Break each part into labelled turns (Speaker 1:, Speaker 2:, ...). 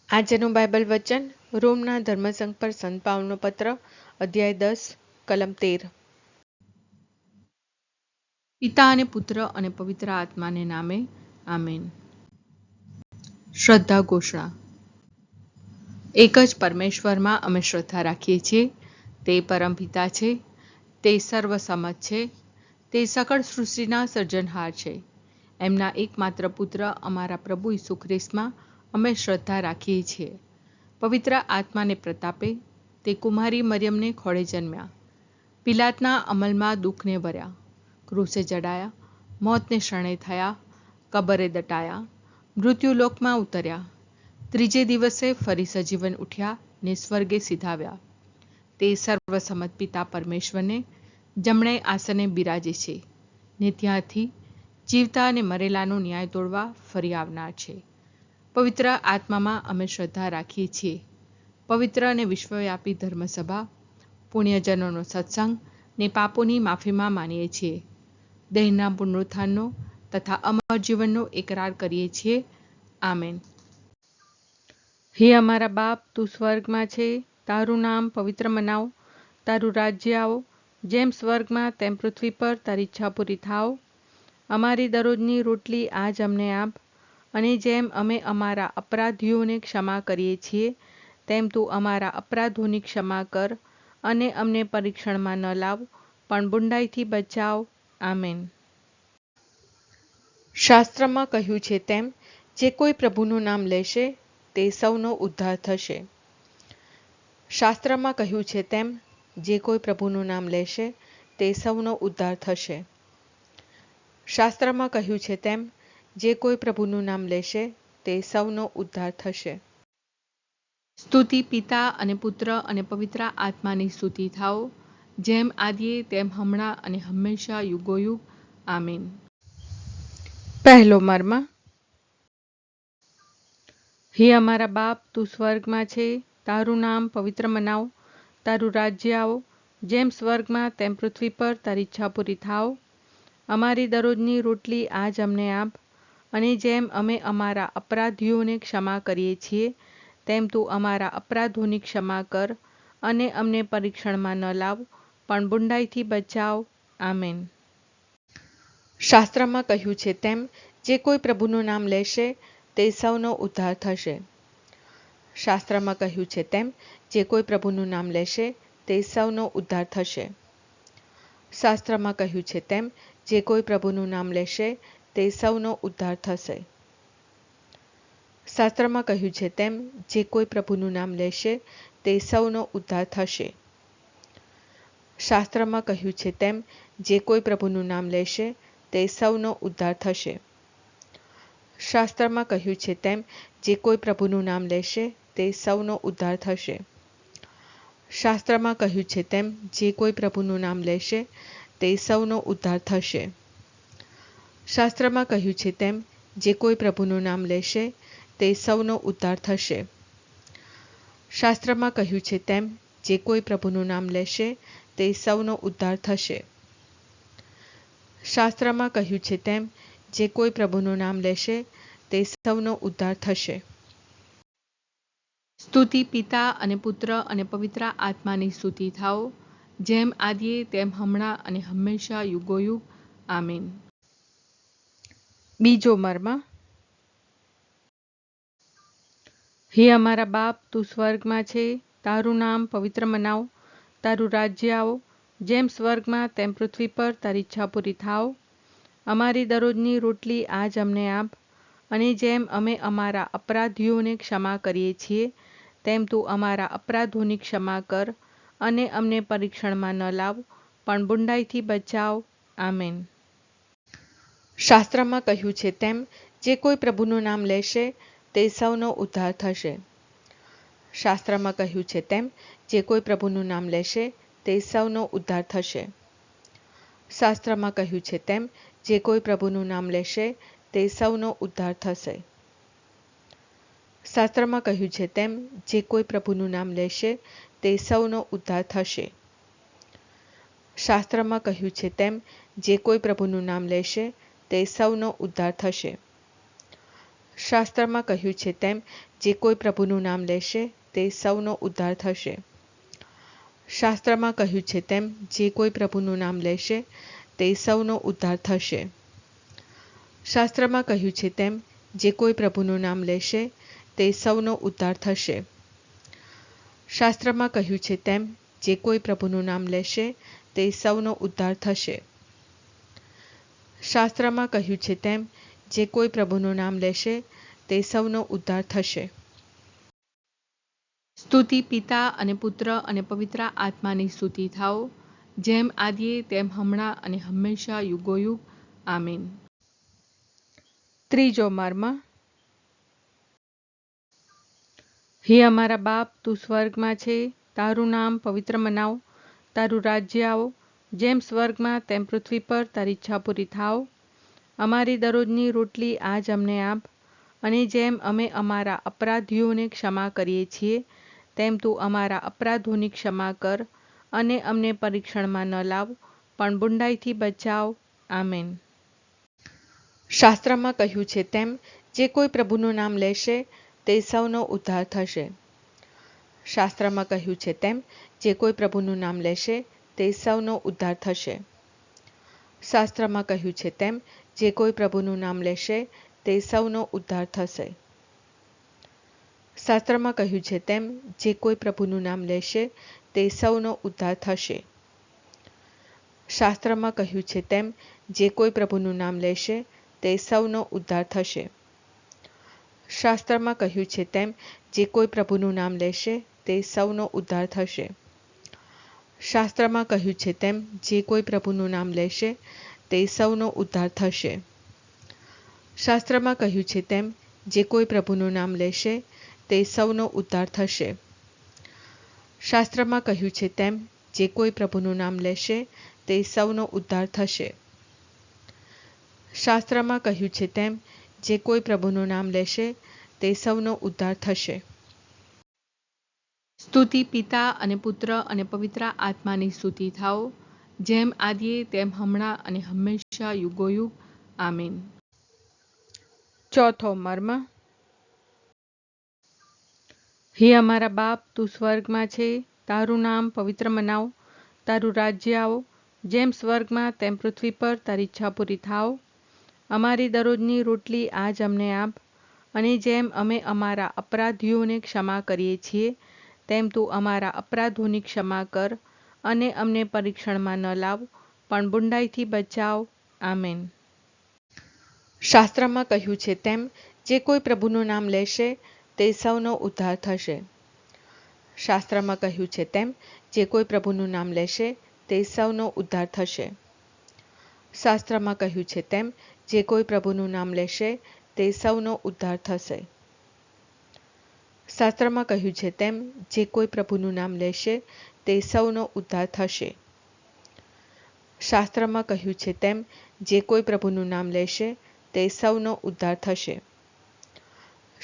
Speaker 1: આજનું બાઇબલ વચન રોમના ધર્મસંઘ પર સંત પાઉલનો પત્ર અધ્યાય 10 કલમ 13। પિતા અને પુત્ર અને પવિત્ર આત્માને નામે આમેન। શ્રદ્ધા ઘોષણા। એક જ પરમેશ્વરમાં અમે શ્રદ્ધા રાખીએ છીએ। તે પરમપિતા છે, તે સર્વસમત છે, તે સકળ સૃષ્ટિના સર્જનહાર છે। એમના એકમાત્ર પુત્ર અમારા પ્રભુ ઈસુ ખ્રિસ્તમાં અમે શ્રદ્ધા રાખીએ છીએ। પવિત્ર આત્માને પ્રતાપે તે કુમારી મરિયમને ખોળે જન્મ્યા, પિલાતના અમલમાં દુઃખને વર્યા, ક્રૂસે જડાયા, મોતને શરણે થયા, કબરે દટાયા, મૃત્યુલોકમાં ઉતર્યા, ત્રીજે દિવસે ફરી સજીવન ઉઠ્યા ને સ્વર્ગે સીધાવ્યા। તે સર્વસમત પિતા પરમેશ્વરને જમણે આસને બિરાજે છે ને ત્યાંથી જીવતા અને મરેલાનો ન્યાય તોડવા ફરી આવનાર છે। પવિત્ર આત્મામાં અમે શ્રદ્ધા રાખીએ છીએ। પવિત્ર અને વિશ્વવ્યાપી ધર્મસભા, પુણ્યજનોનો સત્સંગ ને પાપોની માફીમાં માનીએ છીએ। દેહના પુનરુત્થાનનો તથા અમર જીવનનો એકરાર કરીએ છીએ। આમેન। હે અમારા બાપ, તું સ્વર્ગમાં છે, તારું નામ પવિત્ર મનાવ, તારું રાજ્ય આવો, જેમ સ્વર્ગમાં તેમ પૃથ્વી પર તારી ઈચ્છા પૂરી થાવ। અમારી દરરોજની રોટલી આજ અમને આપ, અને જેમ અમે અમારા અપરાધીઓને ક્ષમા કરીએ છીએ તેમ તું અમારા અપરાધોની ક્ષમા કર, અને અમને પરીક્ષણમાં ન લાવ પણ બુંડાઈથી બચાવ। આમેન। શાસ્ત્રમાં કહ્યું છે તેમ જે કોઈ પ્રભુનું નામ લેશે તે સૌનો ઉદ્ધાર થશે। શાસ્ત્રમાં કહ્યું છે તેમ જે કોઈ પ્રભુનું નામ લેશે તે સૌનો ઉદ્ધાર થશે। શાસ્ત્રમાં કહ્યું છે તેમ જે કોઈ પ્રભુનું નામ લેશે તે સૌનો ઉદ્ધાર થશે। સ્તુતિ પિતા અને પુત્ર અને પવિત્ર આત્માની સ્તુતિ થાઓ, જેમ આદિએ તેમ હમણાં અને હંમેશા યુગોયુગ। આમીન। પહેલો મર્મ। હે અમારા બાપ, તું સ્વર્ગમાં છે, તારું નામ પવિત્ર મનાવ, તારું રાજ્ય આવો, જેમ સ્વર્ગમાં તેમ પૃથ્વી પર તારી ઈચ્છા પૂરી થાવ। અમારી દરરોજની રોટલી આજ અમને આપ, અને જેમ અમે અમારા અપરાધીઓને ક્ષમા કરીએ છીએ તેમ તું અમારા અપરાધોની ક્ષમા કર, અને અમને પરીક્ષણમાં ન લાવ પણ બુંડાઈથી બચાવ। આમેન। શાસ્ત્રમાં કહ્યું છે તેમ જે કોઈ પ્રભુનું નામ લેશે તે સૌનો ઉદ્ધાર થશે। શાસ્ત્રમાં કહ્યું છે તેમ જે કોઈ પ્રભુનું નામ લેશે તે સૌનો ઉદ્ધાર થશે। શાસ્ત્રમાં કહ્યું છે તેમ જે કોઈ પ્રભુનું નામ લેશે તે સૌનો ઉદ્ધાર થશે। શાસ્ત્રમાં કહ્યું છે તેમ જે કોઈ પ્રભુનું નામ લેશે તે સૌનો ઉદ્ધાર થશે। શાસ્ત્રમાં કહ્યું છે તેમ જે કોઈ પ્રભુનું નામ લેશે તે સૌનો ઉદ્ધાર થશે। શાસ્ત્રમાં કહ્યું છે તેમ જે કોઈ પ્રભુનું નામ લેશે તે સૌનો ઉદ્ધાર થશે। શાસ્ત્રમાં કહ્યું છે તેમ જે કોઈ પ્રભુનું નામ લેશે તે સૌનો ઉદ્ધાર થશે। શાસ્ત્રમાં કહ્યું છે તેમ જે કોઈ પ્રભુનું નામ લેશે તે સૌનો ઉદ્ધાર થશે। શાસ્ત્રમાં કહ્યું છે તેમ જે કોઈ પ્રભુનું નામ લેશે તે સૌનો ઉદ્ધાર થશે। શાસ્ત્રમાં કહ્યું છે તેમ જે કોઈ પ્રભુનું નામ લેશે તે સૌનો ઉદ્ધાર થશે। સ્તુતિ પિતા અને પુત્ર અને પવિત્ર આત્માની સ્તુતિ થાઓ, જેમ આદિએ તેમ હમણાં અને હંમેશા યુગોયુગ। આમીન। બીજો મર્મ। હે અમારા બાપ, તું સ્વર્ગમાં છે, તારું નામ પવિત્ર મનાવ, તારું રાજ્ય આવો, જેમ સ્વર્ગમાં તેમ પૃથ્વી પર તારી ઈચ્છા પૂરી થાવ। અમારી દરરોજની રોટલી આજ અમને આપ, અને જેમ અમે અમારા અપરાધીઓને ક્ષમા કરીએ છીએ તેમ તું અમારા અપરાધોની ક્ષમા કર, અને અમને પરીક્ષણમાં ન લાવ પણ બુંડાઈથી બચાવ। આમેન। શાસ્ત્રમાં કહ્યું છે તેમ જે કોઈ પ્રભુનું નામ લેશે તે સૌનો ઉદ્ધાર થશે। શાસ્ત્રમાં કહ્યું છે તેમ જે કોઈ પ્રભુનું નામ લેશે તે સૌનો ઉદ્ધાર થશે। શાસ્ત્રમાં કહ્યું છે તેમ જે કોઈ પ્રભુનું નામ લેશે તે સૌનો ઉદ્ધાર થશે। શાસ્ત્રમાં કહ્યું છે તેમ જે કોઈ પ્રભુનું નામ લેશે તે સૌનો ઉદ્ધાર થશે। શાસ્ત્રમાં કહ્યું છે તેમ જે કોઈ પ્રભુનું નામ લેશે તે સૌનો ઉદ્ધાર થશે। શાસ્ત્રમાં કહ્યું છે તેમ જે કોઈ પ્રભુનું નામ લેશે તે સૌનો ઉદ્ધાર થશે. શાસ્ત્રમાં કહ્યું છે તેમ જે કોઈ પ્રભુનું નામ લેશે તે સૌનો ઉદ્ધાર થશે. શાસ્ત્રમાં કહ્યું છે તેમ જે કોઈ પ્રભુનું નામ લેશે તે સૌનો ઉદ્ધાર થશે. શાસ્ત્રમાં કહ્યું છે તેમ જે કોઈ પ્રભુનું નામ લેશે તે સૌનો ઉદ્ધાર થશે. શાસ્ત્રમાં કહ્યું છે તેમ જે કોઈ પ્રભુનું નામ લેશે તે સૌનો ઉદ્ધાર થશે. સ્તુતિ પિતા અને પુત્ર અને પવિત્ર આત્માની સ્તુતિ થાઓ, જેમ આદિએ તેમ હમણાં અને હંમેશા યુગોયુગ. આમીન. ત્રીજો મર્મ. હે અમારા બાપ, તું સ્વર્ગમાં છે, તારું નામ પવિત્ર મનાવ, તારું રાજ્ય આવો, જેમ સ્વર્ગમાં તેમ પૃથ્વી પર તારી ઈચ્છા પૂરી થાવ. અમારી દરરોજની રોટલી આજ અમને આપ, અને જેમ અમે અમારા અપરાધીઓને ક્ષમા કરીએ છીએ તેમ તું અમારા અપરાધોની ક્ષમા કર, અને અમને પરીક્ષણમાં ન લાવ, પણ બુંડાઈથી બચાવ. આમેન. શાસ્ત્રમાં કહ્યું છે તેમ જે કોઈ પ્રભુનું નામ લેશે તે સૌનો ઉદ્ધાર થશે. શાસ્ત્રમાં કહ્યું છે તેમ જે કોઈ પ્રભુનું નામ લેશે તે સૌનો ઉદ્ધાર થશે. શાસ્ત્રમાં કહ્યું છે તેમ જે કોઈ પ્રભુનું નામ લેશે તે સૌનો ઉદ્ધાર થશે. શાસ્ત્રમાં કહ્યું છે તેમ જે કોઈ પ્રભુનું નામ લેશે તે સૌનો ઉદ્ધાર થશે. શાસ્ત્રમાં કહ્યું છે તેમ જે કોઈ પ્રભુનું નામ લેશે તે સૌનો ઉદ્ધાર થશે. શાસ્ત્રમાં કહ્યું છે તેમ જે કોઈ પ્રભુનું નામ લેશે તે સૌનો ઉદ્ધાર થશે. શાસ્ત્રમાં કહ્યું છે તેમ જે કોઈ પ્રભુનું નામ લેશે તે સૌનો ઉદ્ધાર થશે. શાસ્ત્રમાં કહ્યું છે તેમ જે કોઈ પ્રભુનું નામ લેશે તે સૌનો ઉદ્ધાર થશે. શાસ્ત્રમાં કહ્યું છે તેમ જે કોઈ પ્રભુનું નામ લેશે તે સૌનો ઉદ્ધાર થશે. શાસ્ત્રમાં કહ્યું છે તેમ જે કોઈ પ્રભુનું નામ લેશે તે સૌનો ઉદ્ધાર થશે. સ્તુતિ પિતા અને પુત્ર અને પવિત્ર આત્માની સ્તુતિ થાઓ, જેમ આદિએ તેમ હમણાં અને હંમેશા યુગોયુગ. આમીન. ચોથો મર્મ. હે અમારા બાપ, તું સ્વર્ગમાં છે, તારું નામ પવિત્ર મનાવ, તારું રાજ્ય આવો, જેમ સ્વર્ગમાં તેમ પૃથ્વી પર તારી ઈચ્છા પૂરી થાવ. અમારી દરરોજની રોટલી આજ અમને આપ, અને જેમ અમે અમારા અપરાધીઓને ક્ષમા કરીએ છીએ તેમ તું અમારા અપરાધોની ક્ષમા કર, અને અમને પરીક્ષણમાં ન લાવ, પણ બુંડાઈથી બચાવ. આમેન. શાસ્ત્રમાં કહ્યું છે તેમ જે કોઈ પ્રભુનું નામ લેશે તે સૌનો ઉદ્ધાર થશે. શાસ્ત્રમાં કહ્યું છે તેમ જે કોઈ પ્રભુનું નામ લેશે તે સૌનો ઉદ્ધાર થશે. શાસ્ત્રમાં કહ્યું છે તેમ જે કોઈ પ્રભુનું નામ લેશે તે સૌનો ઉદ્ધાર થશે. શાસ્ત્રમાં કહ્યું છે તેમ જે કોઈ પ્રભુનું નામ લેશે તે સૌનો ઉદ્ધાર થશે. શાસ્ત્રમાં કહ્યું છે તેમ જે કોઈ પ્રભુનું નામ લેશે તે સૌનો ઉદ્ધાર થશે.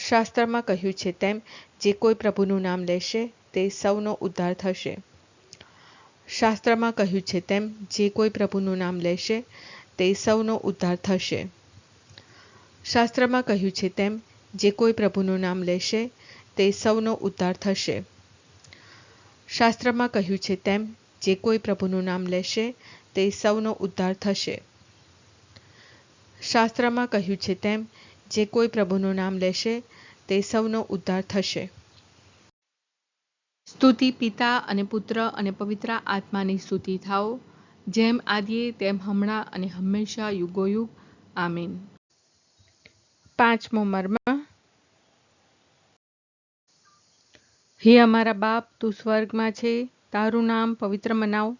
Speaker 1: શાસ્ત્રમાં કહ્યું છે તેમ જે કોઈ પ્રભુનું નામ લેશે તે સૌનો ઉદ્ધાર થશે. શાસ્ત્રમાં કહ્યું છે તેમ જે કોઈ પ્રભુનું નામ લેશે તે સૌનો ઉદ્ધાર થશે. શાસ્ત્રમાં કહ્યું છે તેમ જે કોઈ પ્રભુનું નામ લેશે તે સૌનો ઉદ્ધાર થશે. શાસ્ત્રમાં કહ્યું છે તેમ જે કોઈ પ્રભુનું નામ લેશે તે સૌનો ઉદ્ધાર થશે. શાસ્ત્રમાં કહ્યું છે તેમ જે કોઈ પ્રભુનું નામ લેશે તે સૌનો ઉદ્ધાર થશે. સ્તુતિ પિતા અને પુત્ર અને પવિત્ર આત્માની સ્તુતિ થાઓ, જેમ આદિએ તેમ હમણાં અને હંમેશા યુગોયુગ. આમીન. પાંચમો મર્મ. હે અમારા બાપ, તું સ્વર્ગમાં છે, તારું નામ પવિત્ર મનાવ,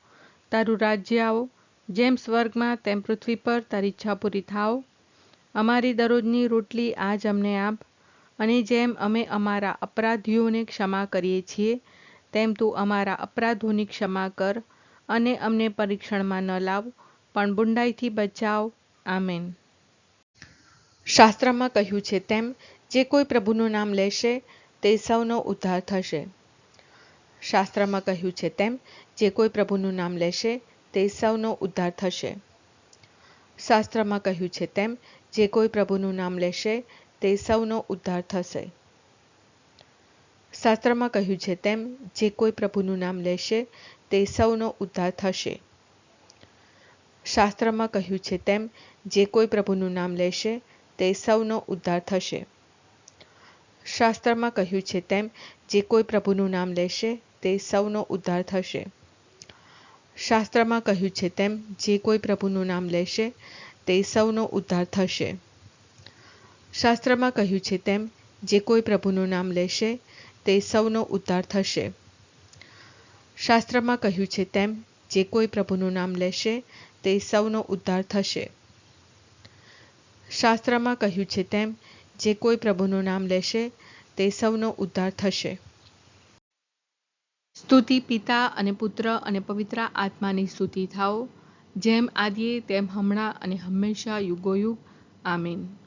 Speaker 1: તારું રાજ્ય આવો, જેમ સ્વર્ગમાં તેમ પૃથ્વી પર તારી ઈચ્છા પૂરી થાવ. અમારી દરરોજની રોટલી આજ અમને આપ, અને જેમ અમે અમારા અપરાધીઓને ક્ષમા કરીએ છીએ તેમ તું અમારા અપરાધોની ક્ષમા કર, અને અમને પરીક્ષણમાં ન લાવ, પણ બુંડાઈથી બચાવ. આમેન. શાસ્ત્રમાં કહ્યું છે તેમ જે કોઈ પ્રભુનું નામ લેશે તે સૌનો ઉદ્ધાર થશે. શાસ્ત્રમાં કહ્યું છે તેમ જે કોઈ પ્રભુનું નામ લેશે તે સૌનો ઉદ્ધાર થશે. શાસ્ત્રમાં કહ્યું છે તેમ જે કોઈ પ્રભુનું નામ લેશે તે સૌનો ઉદ્ધાર થશે. શાસ્ત્રમાં કહ્યું છે તેમ જે કોઈ પ્રભુનું નામ લેશે તે સૌનો ઉદ્ધાર થશે. શાસ્ત્રમાં કહ્યું છે તેમ જે કોઈ પ્રભુનું નામ લેશે તે સૌનો ઉદ્ધાર થશે. શાસ્ત્રમાં કહ્યું છે તેમ જે કોઈ પ્રભુનું નામ લેશે તે સૌનો ઉદ્ધાર થશે. શાસ્ત્રમાં કહ્યું છે તેમ જે કોઈ પ્રભુનું નામ લેશે તે સૌનો ઉદ્ધાર થશે. શાસ્ત્રમાં કહ્યું છે તેમ જે કોઈ પ્રભુનું નામ લેશે તે સૌનો ઉદ્ધાર થશે. શાસ્ત્રમાં કહ્યું છે તેમ જે કોઈ પ્રભુનું નામ લેશે તે સૌનો ઉદ્ધાર થશે. શાસ્ત્રમાં કહ્યું છે તેમ જે કોઈ પ્રભુનું નામ લેશે તે સૌનો ઉદ્ધાર થશે. સ્તુતિ પિતા અને પુત્ર અને પવિત્ર આત્માની સ્તુતિ થાઓ, જેમ આદિએ તેમ હમણાં અને હંમેશા યુગોયુગ. આમીન.